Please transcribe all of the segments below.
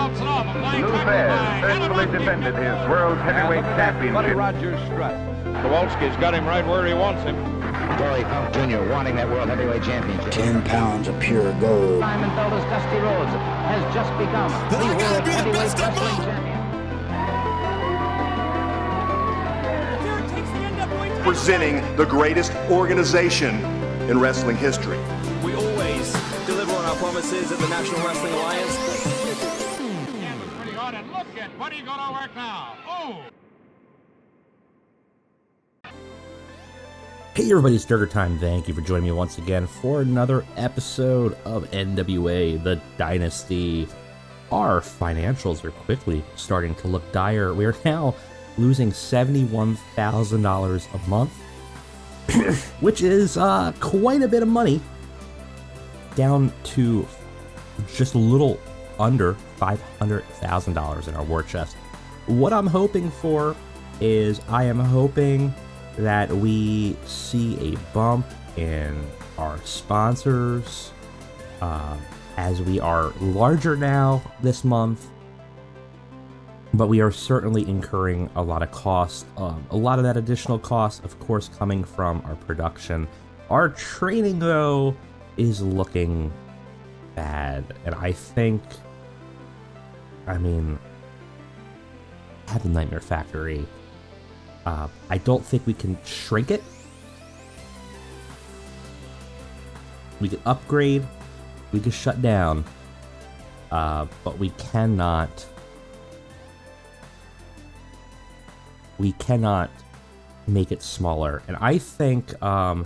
Lou Thesz successfully defended his World Heavyweight Championship. Rogers strut. Kowalski's got him right where he wants him. Dory Funk Jr. wanting that World Heavyweight Championship. 10 pounds of pure gold. Simon Felder's Dusty Rhodes has just become the World Heavyweight Wrestling Champion. Presenting the greatest organization in wrestling history. We always deliver on our promises at the National Wrestling Alliance. Yeah, but pretty hard, and look at what are you going to work now? Oh! Hey everybody, it's Durger time. Thank you for joining me once again for another episode of NWA, the Dynasty. Our financials are quickly starting to look dire. We are now losing $71,000 a month, which is quite a bit of money, down to just a little under $500,000 in our war chest. What I'm hoping for is I am hoping that we see a bump in our sponsors as we are larger now this month, but we are certainly incurring a lot of cost. A lot of that additional cost, of course, coming from our production. Our training, though, is looking bad, and I think, I have the Nightmare Factory. I don't think we can shrink it. We can upgrade, we can shut down, but we cannot make it smaller. And I think I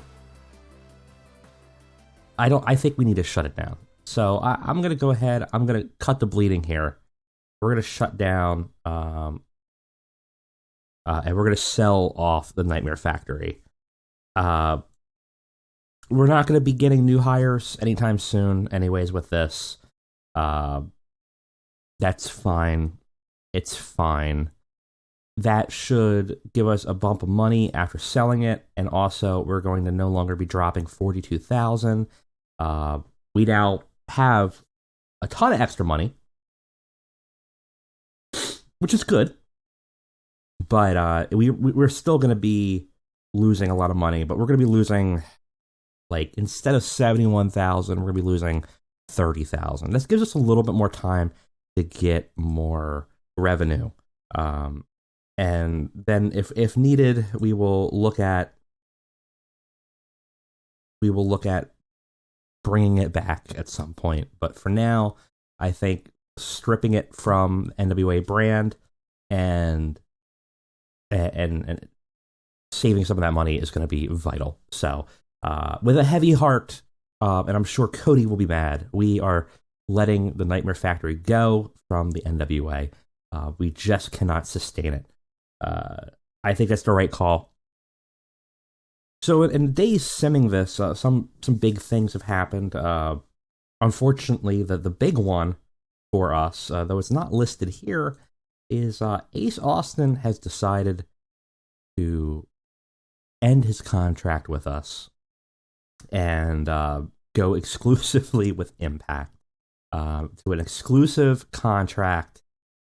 think we need to shut it down. So I'm gonna go ahead. I'm gonna cut the bleeding here. We're gonna shut down. And we're going to sell off the Nightmare Factory. We're not going to be getting new hires anytime soon, anyways, with this. That's fine. It's fine. That should give us a bump of money after selling it, and also we're going to no longer be dropping $42,000. We now have a ton of extra money, which is good. But we're still going to be losing a lot of money, but we're going to be losing, like, instead of $71,000, we're going to be losing $30,000. This gives us a little bit more time to get more revenue. And then if needed, we will look at bringing it back at some point. But for now, I think stripping it from NWA brand and saving some of that money is going to be vital. So, with a heavy heart, and I'm sure Cody will be mad, we are letting the Nightmare Factory go from the NWA. We just cannot sustain it. I think that's the right call. So, in days simming this, some big things have happened. Unfortunately, the big one for us, though it's not listed here, is Ace Austin has decided to end his contract with us and go exclusively with Impact, to an exclusive contract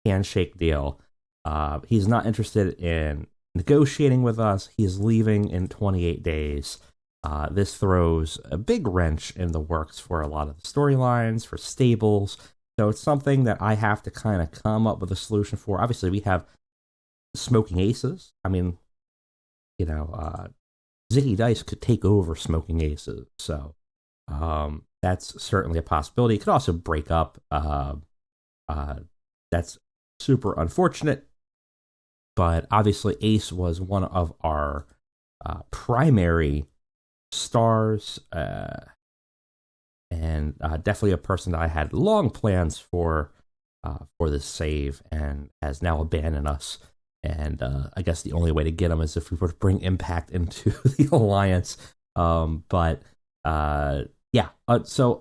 handshake deal. He's not interested in negotiating with us. He's leaving in 28 days. This throws a big wrench in the works for a lot of the storylines, for stables. So it's something that I have to kind of come up with a solution for. Obviously, we have Smoking Aces. Ziggy Dice could take over Smoking Aces. So that's certainly a possibility. It could also break up. That's super unfortunate. But obviously, Ace was one of our primary stars. And definitely a person that I had long plans for this save, and has now abandoned us. And I guess the only way to get him is if we were to bring Impact into the Alliance. So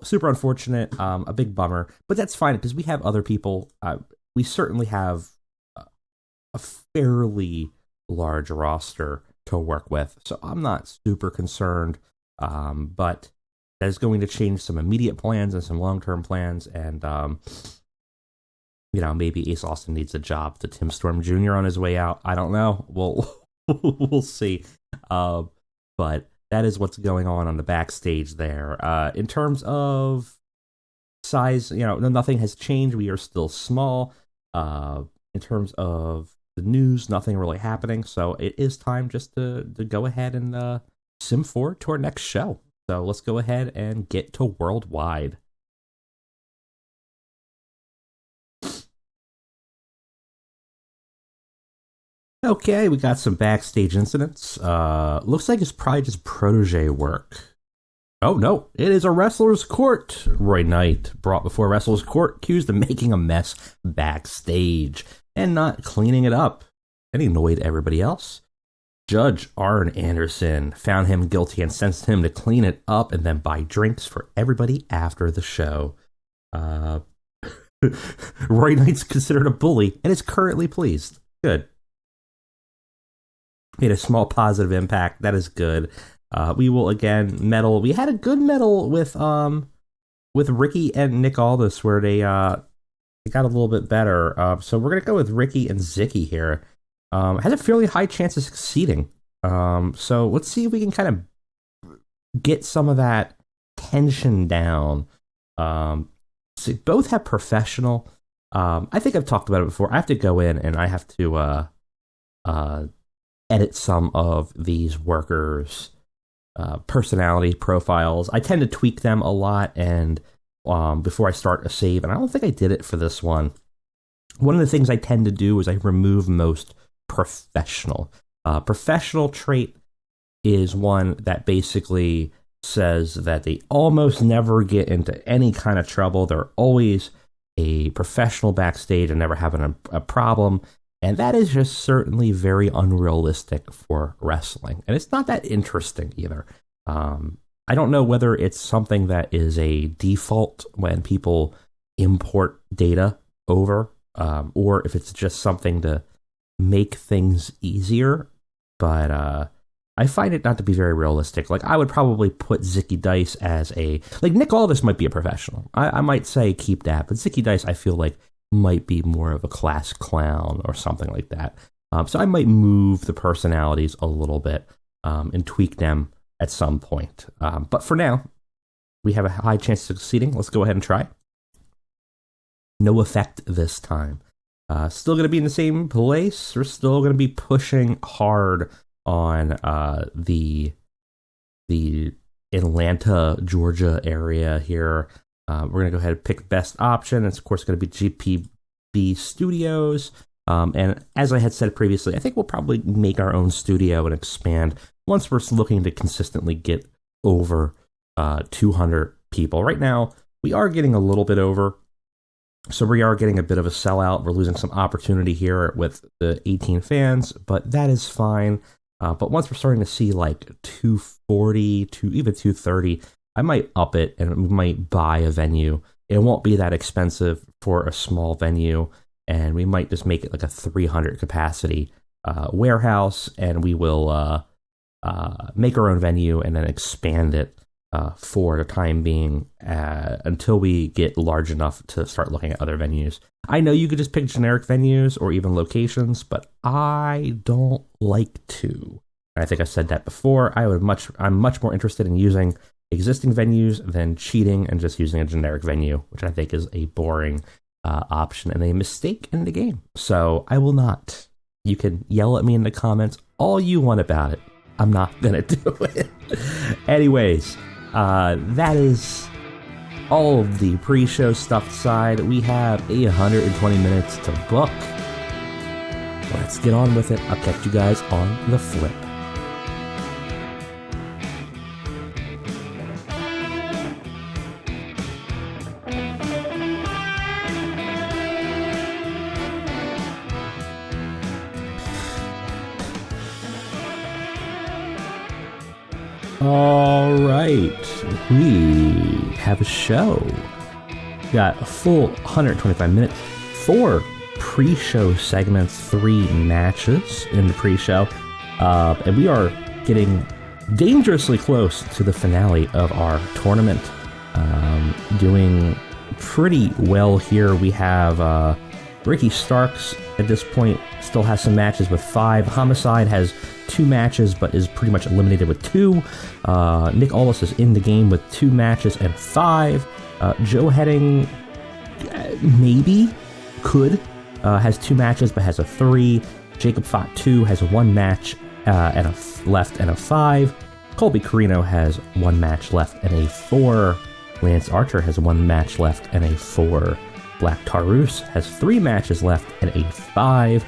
super unfortunate, a big bummer. But that's fine, because we have other people. We certainly have a fairly large roster to work with. So I'm not super concerned. But that is going to change some immediate plans and some long-term plans, and maybe Ace Austin needs a job to Tim Storm Jr. on his way out. I don't know. We'll see. But that is what's going on the backstage there. In terms of size, nothing has changed. We are still small. In terms of the news, nothing really happening. So it is time just to go ahead and sim forward to our next show. So let's go ahead and get to Worldwide. Okay, we got some backstage incidents. Looks like it's probably just protege work. Oh no, it is a wrestler's court. Roy Knight brought before wrestler's court, accused of making a mess backstage and not cleaning it up. And he annoyed everybody else. Judge Arn Anderson found him guilty and sentenced him to clean it up and then buy drinks for everybody after the show. Roy Knight's considered a bully and is currently pleased. Good. Made a small positive impact. That is good. We will again medal. We had a good medal with Ricky and Nick Aldis where they got a little bit better. So we're gonna go with Ricky and Ziggy here. Has a fairly high chance of succeeding. So let's see if we can kind of get some of that tension down. So both have professional. I think I've talked about it before. I have to go in and I have to edit some of these workers' personality profiles. I tend to tweak them a lot and before I start a save, and I don't think I did it for this one. One of the things I tend to do is I remove most professional. Professional trait is one that basically says that they almost never get into any kind of trouble. They're always a professional backstage and never having a problem. And that is just certainly very unrealistic for wrestling. And it's not that interesting either. I don't know whether it's something that is a default when people import data over, or if it's just something to make things easier. But I find it not to be very realistic. Like, I would probably put Ziggy Dice as Nick Aldis might be a professional. I might say keep that. But Ziggy Dice, I feel like, might be more of a class clown or something like that. So I might move the personalities a little bit and tweak them at some point. But for now, we have a high chance of succeeding. Let's go ahead and try. No effect this time. Still going to be in the same place. We're still going to be pushing hard on the Atlanta, Georgia area here. We're going to go ahead and pick best option. It's, of course, going to be GPB Studios. And as I had said previously, I think we'll probably make our own studio and expand once we're looking to consistently get over 200 people. Right now, we are getting a little bit over. So we are getting a bit of a sellout. We're losing some opportunity here with the 18 fans, but that is fine. But once we're starting to see like 240 to even 230, I might up it and we might buy a venue. It won't be that expensive for a small venue, and we might just make it like a 300 capacity warehouse, and we will make our own venue and then expand it for the time being until we get large enough to start looking at other venues. I know you could just pick generic venues or even locations, but I don't like to. I think I said that before. I'm much more interested in using existing venues than cheating and just using a generic venue, which I think is a boring option and a mistake in the game. So I will not. You can yell at me in the comments all you want about it. I'm not gonna do it. Anyways, that is all of the pre-show stuff aside. We have 120 minutes to book. Let's get on with it. I'll catch you guys on the flip. All right, we have a show. We got a full 125 minutes, 4 pre-show segments, 3 matches in the pre-show, and we are getting dangerously close to the finale of our tournament. Doing pretty well here. We have Ricky Starks at this point still has some matches with 5. Homicide has 2 matches but is pretty much eliminated with 2. Nick Aldis is in the game with 2 matches and 5. Joe Heading maybe could has 2 matches but has a 3. Jacob Fatu has 1 match and left and a 5. Colby Carino has 1 match left and a 4. Lance Archer has 1 match left and a 4. Black Taurus has 3 matches left and a 5.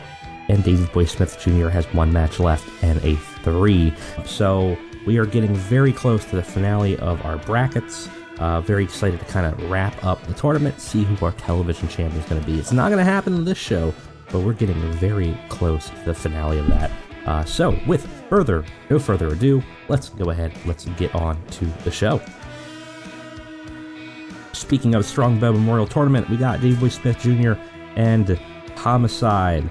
And Davey Boy Smith Jr. has 1 match left and a 3. So we are getting very close to the finale of our brackets. Very excited to kind of wrap up the tournament, see who our television champion is going to be. It's not going to happen in this show, but we're getting very close to the finale of that. So with no further ado, let's go ahead. Let's get on to the show. Speaking of Strongbow Memorial Tournament, we got Davey Boy Smith Jr. and Homicide.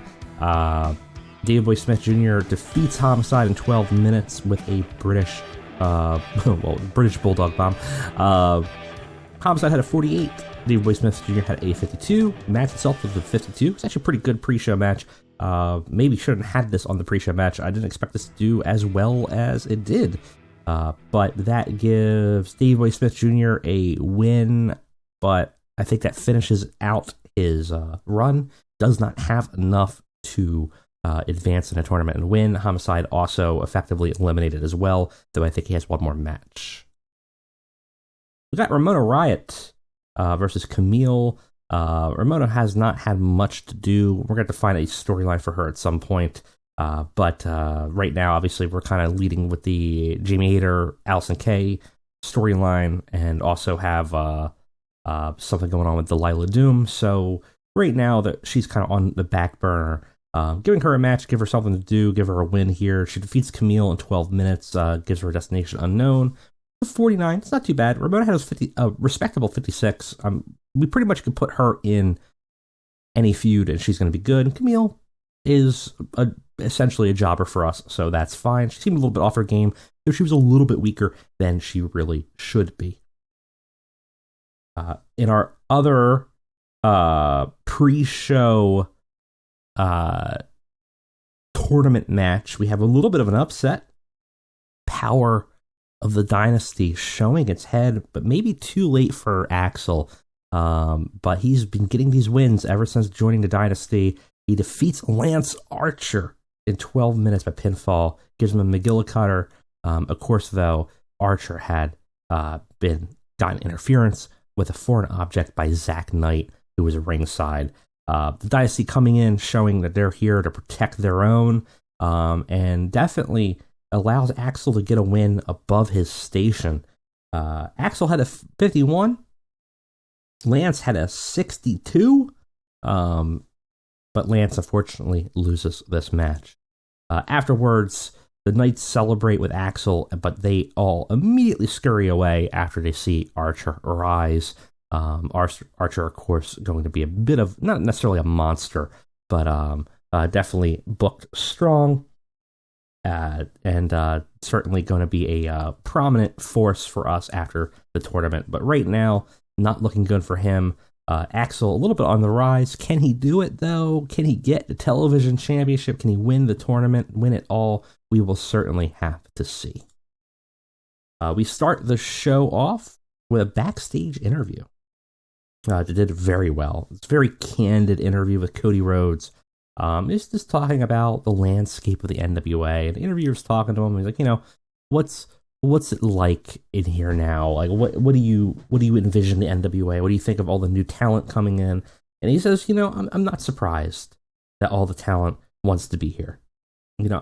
Davey Boy Smith Jr. defeats Homicide in 12 minutes with a British Bulldog Bomb. Homicide had a 48. Davey Boy Smith Jr. had a 52. The match itself was a 52. It's actually a pretty good pre-show match. Maybe shouldn't have had this on the pre-show match. I didn't expect this to do as well as it did. But that gives Davey Boy Smith Jr. a win, but I think that finishes out his run. Does not have enough to advance in a tournament and win. Homicide also effectively eliminated as well, though I think he has 1 more match. We got Ramona Riot versus Camille. Ramona has not had much to do. We're going to have to find a storyline for her at some point. But right now, obviously, we're kind of leading with the Jamie Hayter, Allison Kay storyline, and also have something going on with Delilah Doom. So right now, that she's kind of on the back burner. Giving her a match, give her something to do, give her a win here. She defeats Camille in 12 minutes, gives her a destination unknown. 49, it's not too bad. Ramona has a respectable 56. We pretty much could put her in any feud, and she's going to be good. Camille is essentially a jobber for us, so that's fine. She seemed a little bit off her game, though she was a little bit weaker than she really should be. In our other pre-show tournament match, we have a little bit of an upset. Power of the Dynasty showing its head, but maybe too late for Axel. But he's been getting these wins ever since joining the Dynasty. He defeats Lance Archer in 12 minutes by pinfall, gives him a McGillicudder. Of course, though, Archer had gotten interference with a foreign object by Zach Knight, who was ringside. The Dynasty coming in, showing that they're here to protect their own, and definitely allows Axel to get a win above his station. Axel had a 51. Lance had a 62. But Lance, unfortunately, loses this match. Afterwards, the Knights celebrate with Axel, but they all immediately scurry away after they see Archer rise. Archer, of course, going to be a bit of, not necessarily a monster, but definitely booked strong. And certainly going to be a prominent force for us after the tournament. But right now, not looking good for him. Axel, a little bit on the rise. Can he do it, though? Can he get the television championship? Can he win the tournament, win it all? We will certainly have to see. We start the show off with a backstage interview. They did very well. It's a very candid interview with Cody Rhodes. He's just talking about the landscape of the NWA, and the interviewer's talking to him. He's like, what's it like in here now? Like, what do you envision the NWA? What do you think of all the new talent coming in? And he says, I'm not surprised that all the talent wants to be here.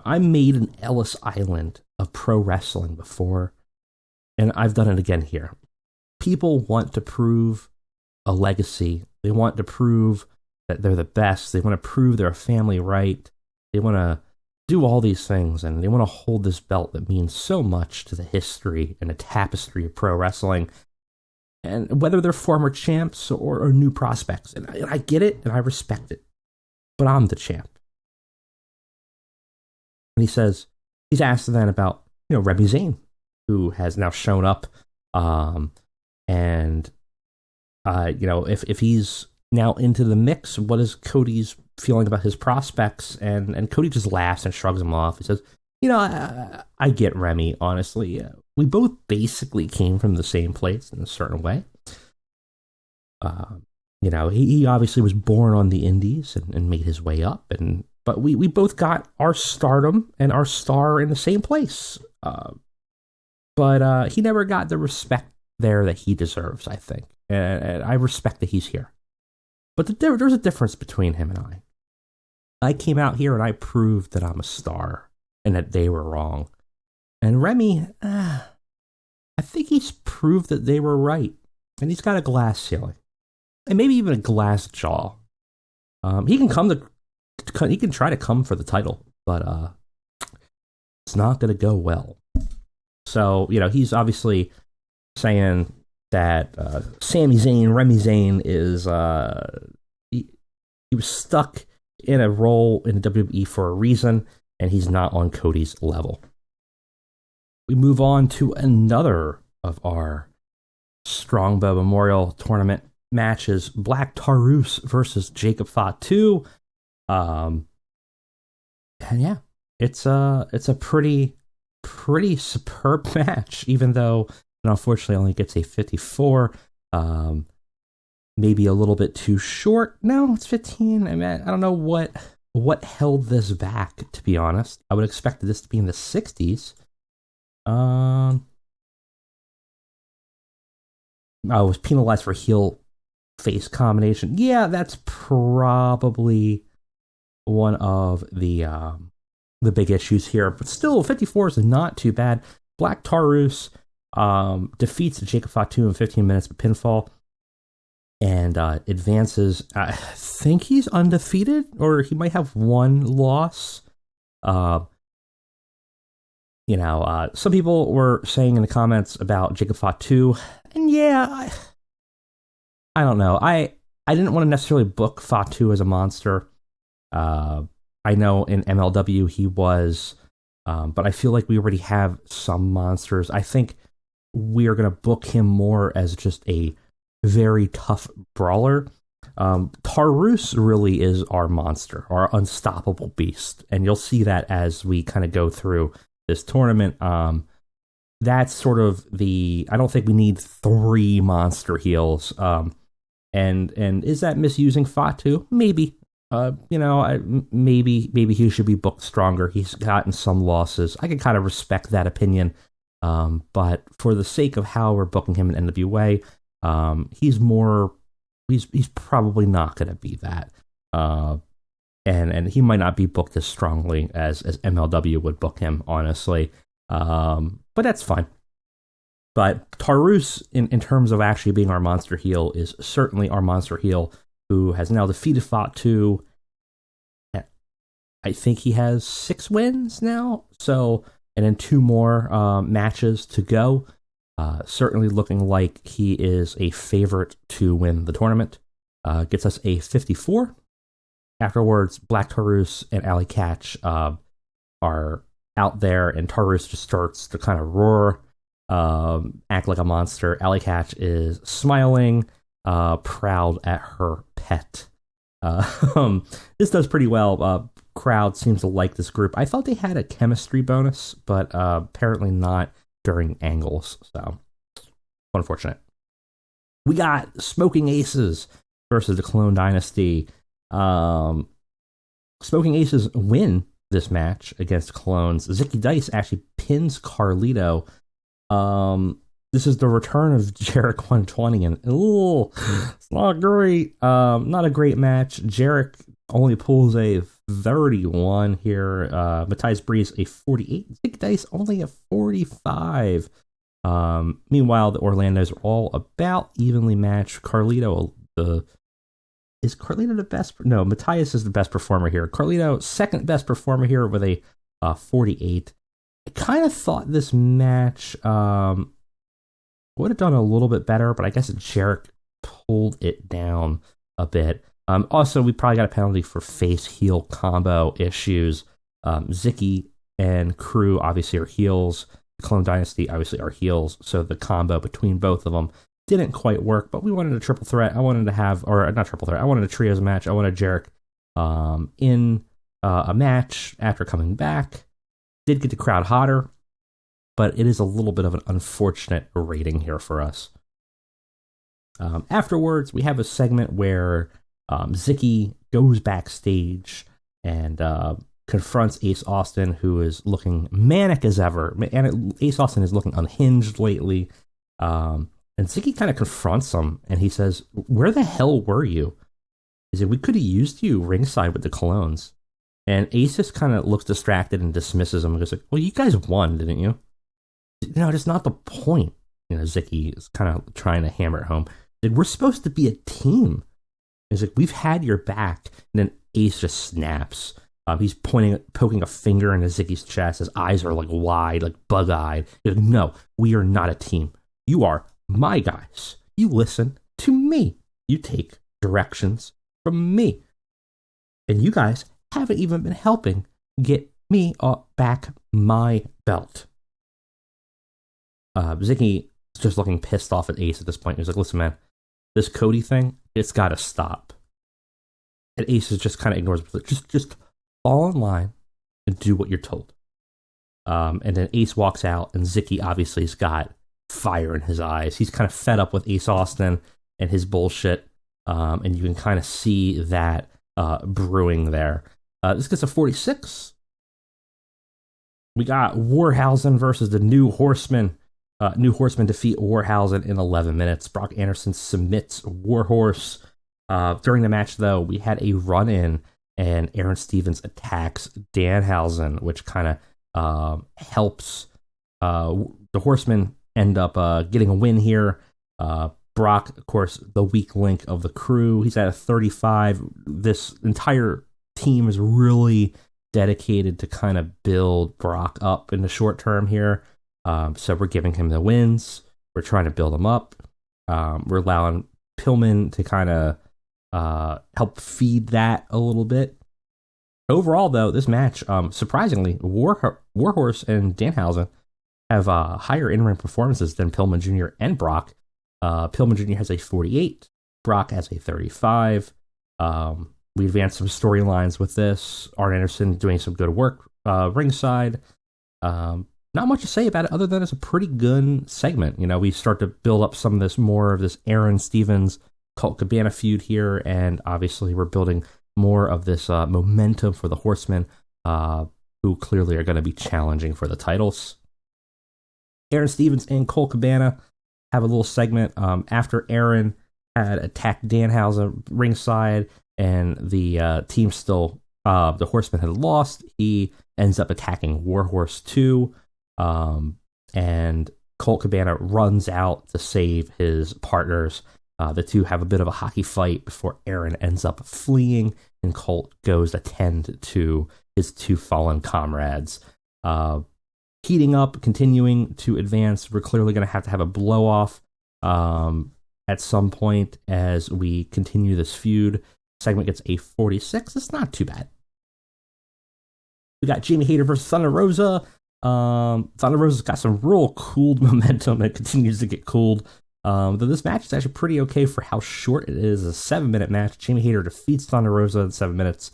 I made an Ellis Island of pro wrestling before, and I've done it again here. People want to prove a legacy. They want to prove that they're the best. They want to prove they're a family right. They want to do all these things, and they want to hold this belt that means so much to the history and the tapestry of pro wrestling. And whether they're former champs or new prospects. And I get it, and I respect it. But I'm the champ. And he says, he's asked then about, Remy Zane, who has now shown up, and if he's now into the mix, what is Cody's feeling about his prospects? And Cody just laughs and shrugs him off. He says, I get Remy, honestly. We both basically came from the same place in a certain way. He obviously was born on the indies and made his way up, but we both got our stardom and our star in the same place. But he never got the respect there that he deserves, I think. And I respect that he's here. But there's a difference between him and I. I came out here and I proved that I'm a star and that they were wrong. And Remy, I think he's proved that they were right. And he's got a glass ceiling. And maybe even a glass jaw. He can try to come for the title, but it's not going to go well. So, he's obviously saying that Sami Zayn, Remy Zane, is he was stuck in a role in the WWE for a reason, and he's not on Cody's level. We move on to another of our Strongbow Memorial Tournament matches: Black Taurus versus Jacob Fatu. And yeah, it's a pretty superb match, even though it unfortunately only gets a 54. Maybe a little bit too short. No, it's 15. I mean, I don't know what held this back, to be honest. I would expect this to be in the 60s. I was penalized for heel face combination. Yeah, that's probably one of the big issues here. But still, 54 is not too bad. Black Taurus defeats Jacob Fatu in 15 minutes with pinfall and advances. I think he's undefeated, or he might have one loss. Some people were saying in the comments about Jacob Fatu, and yeah, I don't know. I didn't want to necessarily book Fatu as a monster. I know in MLW he was, but I feel like we already have some monsters. I think we are going to book him more as just a very tough brawler. Taurus really is our monster, our unstoppable beast, and you'll see that as we kind of go through this tournament. That's sort of I don't think we need 3 monster heels. And is that misusing Fatu? Maybe. Maybe he should be booked stronger. He's gotten some losses. I can kind of respect that opinion. But for the sake of how we're booking him in NWA, he's probably not going to be that. And he might not be booked as strongly as MLW would book him, honestly. But that's fine. But Taurus, in terms of actually being our monster heel, is certainly our monster heel, who has now defeated Fatu. I think he has 6 wins now. So, and then 2 more matches to go. Certainly looking like he is a favorite to win the tournament. Gets us a 54. Afterwards, Black Taurus and Alley Catch are out there, and Taurus just starts to kind of roar, act like a monster. Alley Catch is smiling, proud at her pet. This does pretty well. Crowd seems to like this group. I thought they had a chemistry bonus, but apparently not during angles, so unfortunate. We got Smoking Aces versus the Clone Dynasty. Smoking Aces win this match against Clones. Ziggy Dice actually pins Carlito. This is the return of Jarek 120, and it's not great. Not a great match. Jarek only pulls a 31 here. Matthias Breeze a 48. Ziggy Dice only a 45. Meanwhile, the Orlandos are all about evenly matched. Carlito, is Carlito the best? No, Matthias is the best performer here. Carlito, second best performer here with a 48. I kind of thought this match would have done a little bit better, but I guess Jarek pulled it down a bit. Also, we probably got a penalty for face-heel combo issues. Ziggy and Crew obviously are heels. The Clone Dynasty obviously are heels, so the combo between both of them didn't quite work, but we wanted a triple threat. I wanted to have, or not triple threat, I wanted a trios match. I wanted Jarek in a match after coming back. Did get the crowd hotter, but it is a little bit of an unfortunate rating here for us. Afterwards, we have a segment where Ziggy goes backstage and confronts Ace Austin, who is looking manic as ever. And Ace Austin is looking unhinged lately. And Ziggy kind of confronts him, and he says, "Where the hell were you?" He said, "We could have used you ringside with the Colognes." And Ace just kind of looks distracted and dismisses him and goes, "Well, you guys won, didn't you?" No, that's not the point. Ziggy is kind of trying to hammer it home. He said, "We're supposed to be a team." He's like, "We've had your back." And then Ace just snaps. He's poking a finger into Ziggy's chest. His eyes are like wide, like bug-eyed. He's like, "No, we are not a team. You are my guys. You listen to me. You take directions from me. And you guys haven't even been helping get me back my belt." Ziggy is just looking pissed off at Ace at this point. He's like, "Listen, man, this Cody thing, it's got to stop." And Ace is just kind of ignores it. Just fall in line and do what you're told. And then Ace walks out, and Ziggy obviously has got fire in his eyes. He's kind of fed up with Ace Austin and his bullshit. And you can kind of see that brewing there. This gets a 46. We got Warhausen versus the New Horseman. New Horseman defeat Warhausen in 11 minutes. Brock Anderson submits Warhorse. During the match, though, we had a run-in, and Aaron Stevens attacks Danhausen, which kind of helps the Horsemen end up getting a win here. Brock, of course, the weak link of the crew. He's at a 35. This entire team is really dedicated to kind of build Brock up in the short term here. So we're giving him the wins. We're trying to build him up. We're allowing Pillman to kind of help feed that a little bit. Overall, though, this match, surprisingly, Warhorse and Danhausen have higher in-ring performances than Pillman Jr. and Brock. Pillman Jr. has a 48. Brock has a 35. We advanced some storylines with this. Arn Anderson doing some good work ringside. Not much to say about it other than it's a pretty good segment. We start to build up some of this, more of this Aaron Stevens, Colt Cabana feud here, and obviously we're building more of this momentum for the Horsemen, who clearly are going to be challenging for the titles. Aaron Stevens and Colt Cabana have a little segment after Aaron had attacked Danhausen ringside, and the team still, the Horsemen had lost. He ends up attacking Warhorse 2, and Colt Cabana runs out to save his partners. The two have a bit of a hockey fight before Aaron ends up fleeing, and Colt goes to tend to his two fallen comrades. Heating up, continuing to advance. We're clearly going to have a blow-off at some point as we continue this feud. Segment gets a 46. It's not too bad. We got Jamie Hayter versus Thunder Rosa. Thunder Rosa's got some real cooled momentum. It continues to get cooled. Though this match is actually pretty okay for how short it is. A 7-minute match. Jamie Hayter defeats Thunder Rosa in 7 minutes.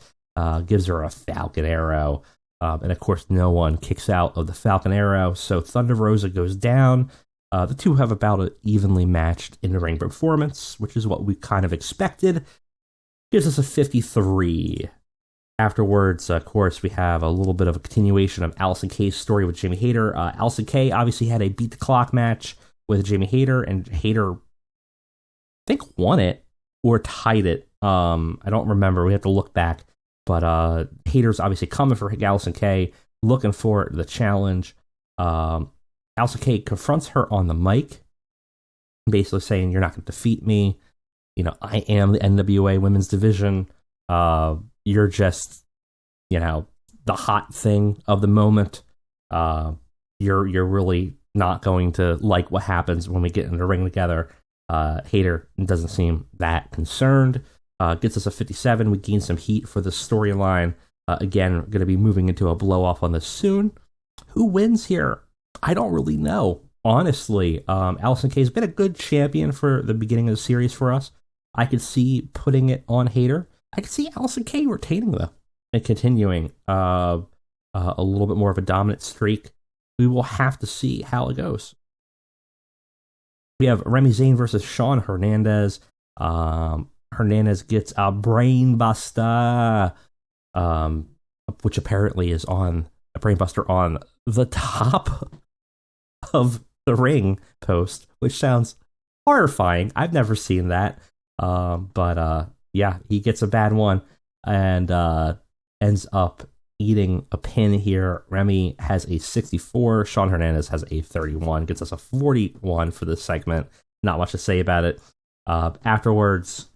Gives her a Falcon Arrow. And of course, no one kicks out of the Falcon Arrow. So Thunder Rosa goes down. The two have about an evenly matched in-the-ring performance, which is what we kind of expected. Gives us a 53. Afterwards, of course, we have a little bit of a continuation of Allison K's story with Jamie Hayter. Allison K obviously had a beat-the-clock match with Jamie Hayter, and Hayter, I think, won it or tied it. I don't remember. We have to look back. But Hayter's obviously coming for Allison K, looking for the challenge. Allison K confronts her on the mic, basically saying, "You're not going to defeat me. I am the NWA women's division. You're just, the hot thing of the moment. You're really not going to like what happens when we get in the ring together." Hayter doesn't seem that concerned. Gets us a 57. We gain some heat for the storyline. Again, going to be moving into a blow-off on this soon. Who wins here? I don't really know. honestly, Allison Kay has been a good champion for the beginning of the series for us. I could see putting it on Hayter. I could see Allison Kay retaining, though, and continuing a little bit more of a dominant streak. We will have to see how it goes. We have Remy Zane versus Sean Hernandez. Hernandez gets a brain buster, which apparently is on a brain buster on the top of the ring post, which sounds horrifying. I've never seen that. But yeah, he gets a bad one and ends up eating a pin here. Remy has a 64. Sean Hernandez has a 31. Gets us a 41 for this segment. Not much to say about it. Afterwards,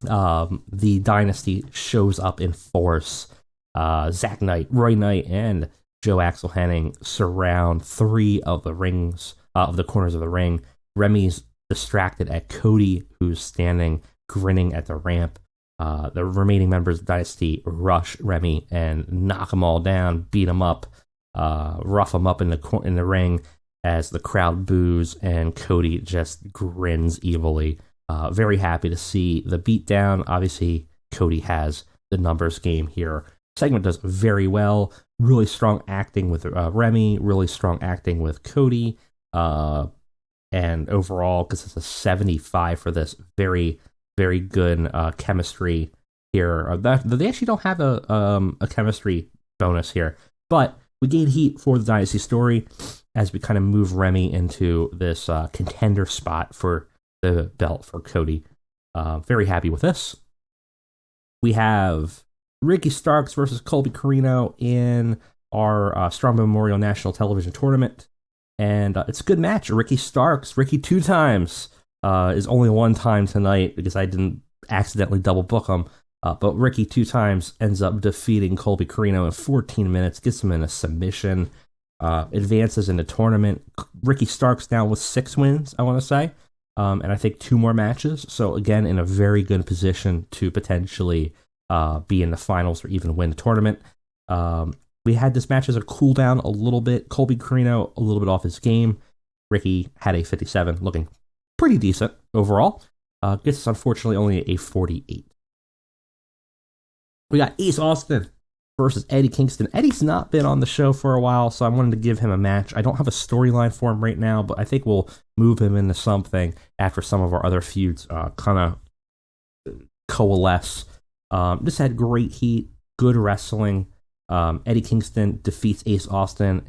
the Dynasty shows up in force. Zach Knight, Roy Knight, and Joe Axel Henning surround 3 of the rings, of the corners of the ring. Remy's distracted at Cody, who's standing grinning at the ramp. The remaining members of the Dynasty rush Remy and knock them all down, beat them up, rough them up in the ring as the crowd boos, and Cody just grins evilly. Very happy to see the beatdown. Obviously, Cody has the numbers game here. Segment does very well. Really strong acting with Remy. Really strong acting with Cody. And overall, because it's a 75 for this, very, very good chemistry here. They actually don't have a chemistry bonus here, but we gain heat for the Dynasty story as we kind of move Remy into this contender spot for the belt for Cody. Very happy with this. We have Ricky Starks versus Colby Carino in our Strong Memorial National Television Tournament. And it's a good match. Ricky 2 times, is only 1 time tonight because I didn't accidentally double book him. But Ricky 2 times ends up defeating Colby Carino in 14 minutes, gets him in a submission, advances in the tournament. Ricky Starks now with 6 wins, I want to say. And I think 2 more matches. So again, in a very good position to potentially be in the finals or even win the tournament. We had this match as a cool down a little bit. Colby Carino a little bit off his game. Ricky had a 57, looking pretty decent overall. Gets us unfortunately only a 48. We got Ace Austin versus Eddie Kingston. Eddie's not been on the show for a while, so I wanted to give him a match. I don't have a storyline for him right now, but I think we'll move him into something after some of our other feuds kind of coalesce. This had great heat, good wrestling. Eddie Kingston defeats Ace Austin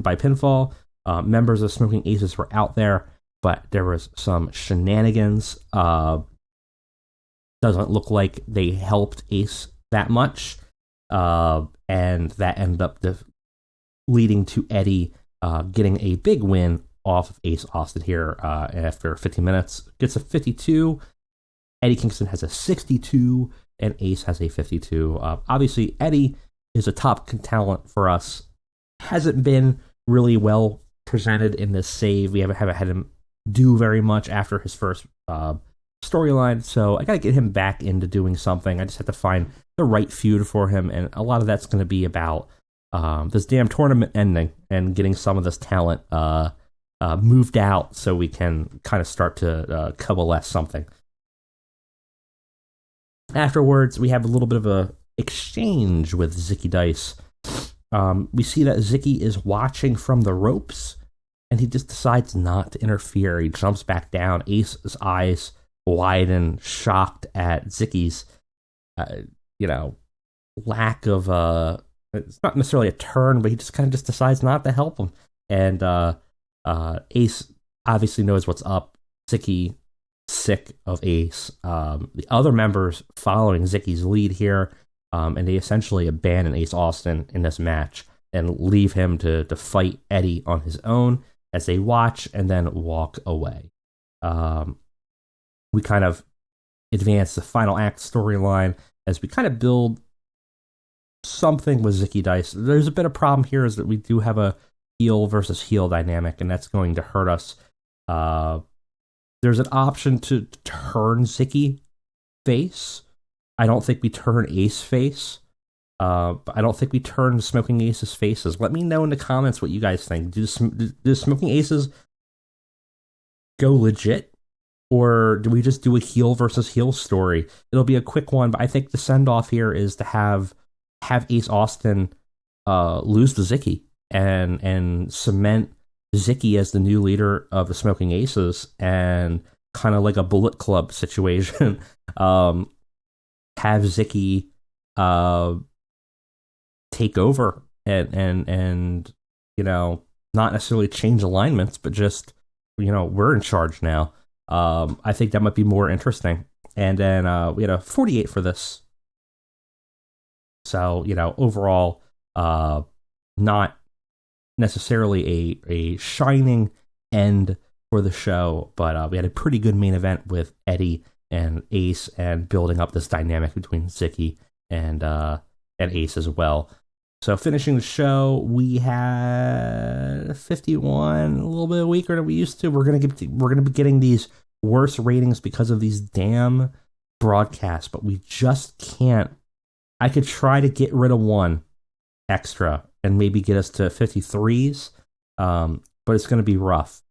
by pinfall. Members of Smoking Aces were out there, but there was some shenanigans. Doesn't look like they helped Ace that much. And that ended up leading to Eddie getting a big win off of Ace Austin here after 15 minutes. Gets a 52. Eddie Kingston has a 62, and Ace has a 52. Obviously, Eddie is a top talent for us. Hasn't been really well presented in this save. We haven't had him do very much after his first storyline, so I got to get him back into doing something. I just have to find the right feud for him, and a lot of that's going to be about this damn tournament ending and getting some of this talent moved out so we can kind of start to coalesce something. Afterwards, we have a little bit of a exchange with Ziggy Dice. We see that Ziggy is watching from the ropes, and he just decides not to interfere. He jumps back down. Ace's eyes widen, shocked at Ziggy's, lack of it's not necessarily a turn, but he just kind of just decides not to help him. And Ace obviously knows what's up. Ziggy sick of Ace. The other members following Ziggy's lead here. And they essentially abandon Ace Austin in this match and leave him to fight Eddie on his own as they watch and then walk away. We kind of advance the final act storyline as we kind of build something with Ziggy Dice. There's a bit of problem here is that we do have a heel versus heel dynamic, and that's going to hurt us. There's an option to turn Ziggy face. I don't think we turn Ace face. But I don't think we turned Smoking Aces faces. Let me know in the comments what you guys think. Do Smoking Aces go legit? Or do we just do a heel versus heel story? It'll be a quick one, but I think the send-off here is to have Ace Austin lose to Ziggy and cement Ziggy as the new leader of the Smoking Aces, and kind of like a Bullet Club situation. Have Ziggy take over and not necessarily change alignments, but just we're in charge now. I think that might be more interesting. And then we had a 48 for this. So, overall, not necessarily a shining end for the show, but we had a pretty good main event with Eddie and Ace, and building up this dynamic between Ziggy and Ace as well. So finishing the show, we had 51, a little bit weaker than we used to. We're gonna be getting these worse ratings because of these damn broadcasts, but we just can't. I could try to get rid of one extra and maybe get us to 53s, but it's gonna be rough.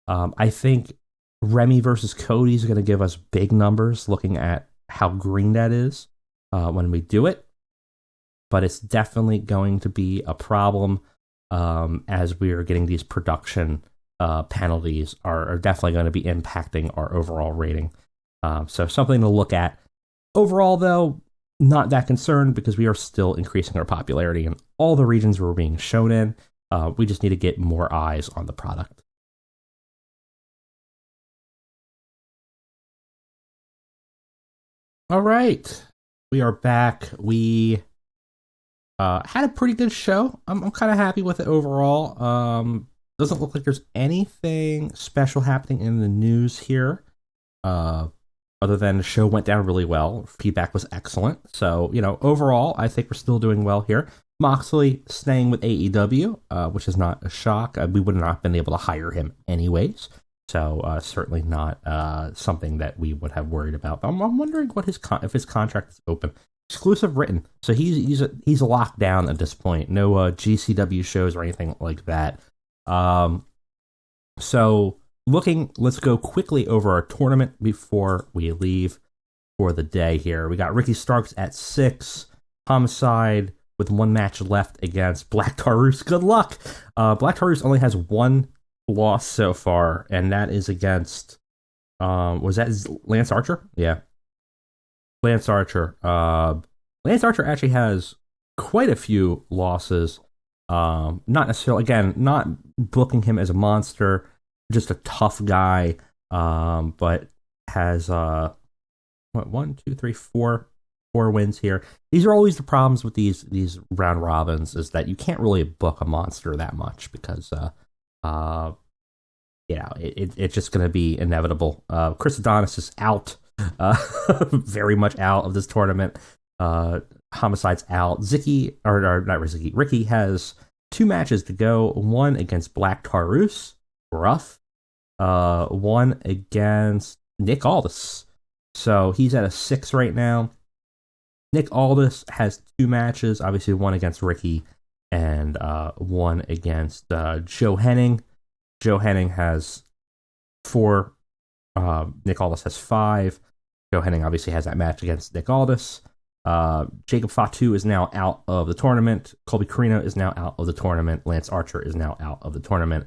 I think Remy versus Cody is gonna give us big numbers, looking at how green that is when we do it. But it's definitely going to be a problem as we are getting these production penalties are definitely going to be impacting our overall rating. So something to look at. Overall, though, not that concerned because we are still increasing our popularity in all the regions we're being shown in. We just need to get more eyes on the product. All right. We are back. We had a pretty good show. I'm kind of happy with it overall. Doesn't look like there's anything special happening in the news here, other than the show went down really well. Feedback was excellent. So, overall, I think we're still doing well here. Moxley staying with AEW, which is not a shock. We would not have been able to hire him anyways. So, certainly not something that we would have worried about. But I'm wondering what if his contract is open. Exclusive written, so he's locked down at this point. No GCW shows or anything like that. So let's go quickly over our tournament before we leave for the day. Here we got Ricky Starks at 6, Homicide with 1 match left against Black Taurus. Good luck. Black Taurus only has 1 loss so far, and that is against was that Lance Archer? Yeah. Lance Archer. Lance Archer actually has quite a few losses. Not necessarily, again, not booking him as a monster, just a tough guy. But has 4 wins here. These are always the problems with these round robins, is that you can't really book a monster that much because it's just going to be inevitable. Chris Adonis is out. Very much out of this tournament. Homicide's out. Ricky has 2 matches to go. 1 against Black Taurus, rough. 1 against Nick Aldis. So he's at a 6 right now. Nick Aldis has 2 matches, obviously 1 against Ricky and 1 against Joe Henning. Joe Henning has 4. Nick Aldis has 5. Joe Henning obviously has that match against Nick Aldis. Jacob Fatu is now out of the tournament. Colby Carino is now out of the tournament. Lance Archer is now out of the tournament.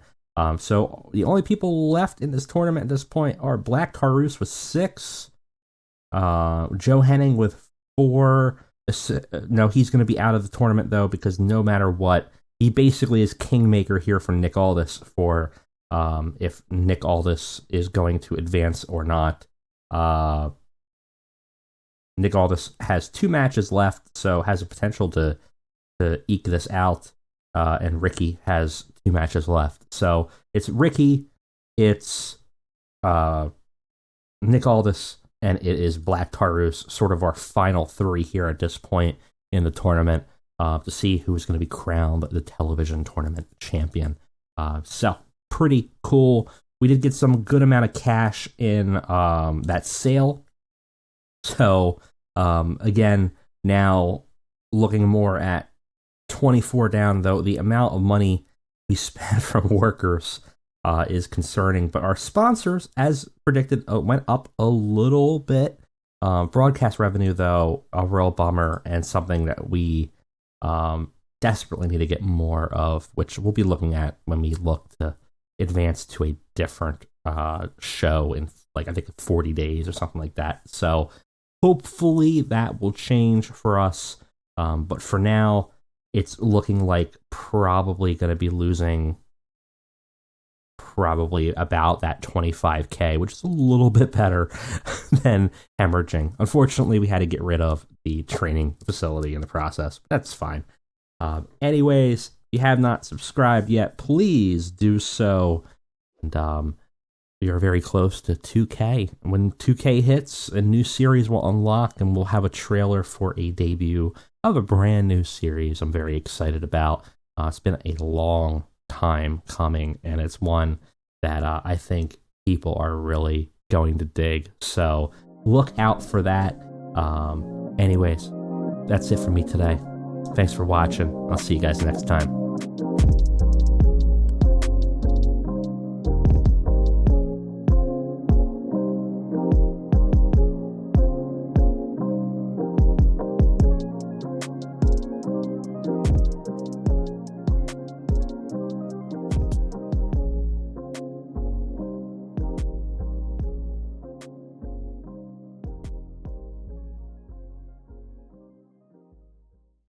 So the only people left in this tournament at this point are Black Taurus with 6. Joe Henning with 4. No, he's going to be out of the tournament, though, because no matter what, he basically is kingmaker here for Nick Aldis for if Nick Aldis is going to advance or not. Nick Aldis has 2 matches left, so has a potential to eke this out. And Ricky has 2 matches left. So it's Ricky, it's Nick Aldis, and it is Black Taurus, sort of our final 3 here at this point in the tournament, to see who is going to be crowned the television tournament champion. So pretty cool. We did get some good amount of cash in that sale. So, again, now looking more at 24 down, though the amount of money we spent from workers is concerning. But our sponsors, as predicted, went up a little bit. Broadcast revenue, though, a real bummer and something that we desperately need to get more of, which we'll be looking at when we look to advance to a different show in, like, I think 40 days or something like that. So hopefully that will change for us. But for now, it's looking like probably going to be losing probably about that 25K, which is a little bit better than hemorrhaging. Unfortunately, we had to get rid of the training facility in the process. But that's fine. Anyways, if you have not subscribed yet, please do so. And we are very close to 2K. When 2K hits, a new series will unlock, and we'll have a trailer for a debut of a brand new series I'm very excited about. It's been a long time coming, and it's one that I think people are really going to dig. So look out for that. Anyways, that's it for me today. Thanks for watching. I'll see you guys next time.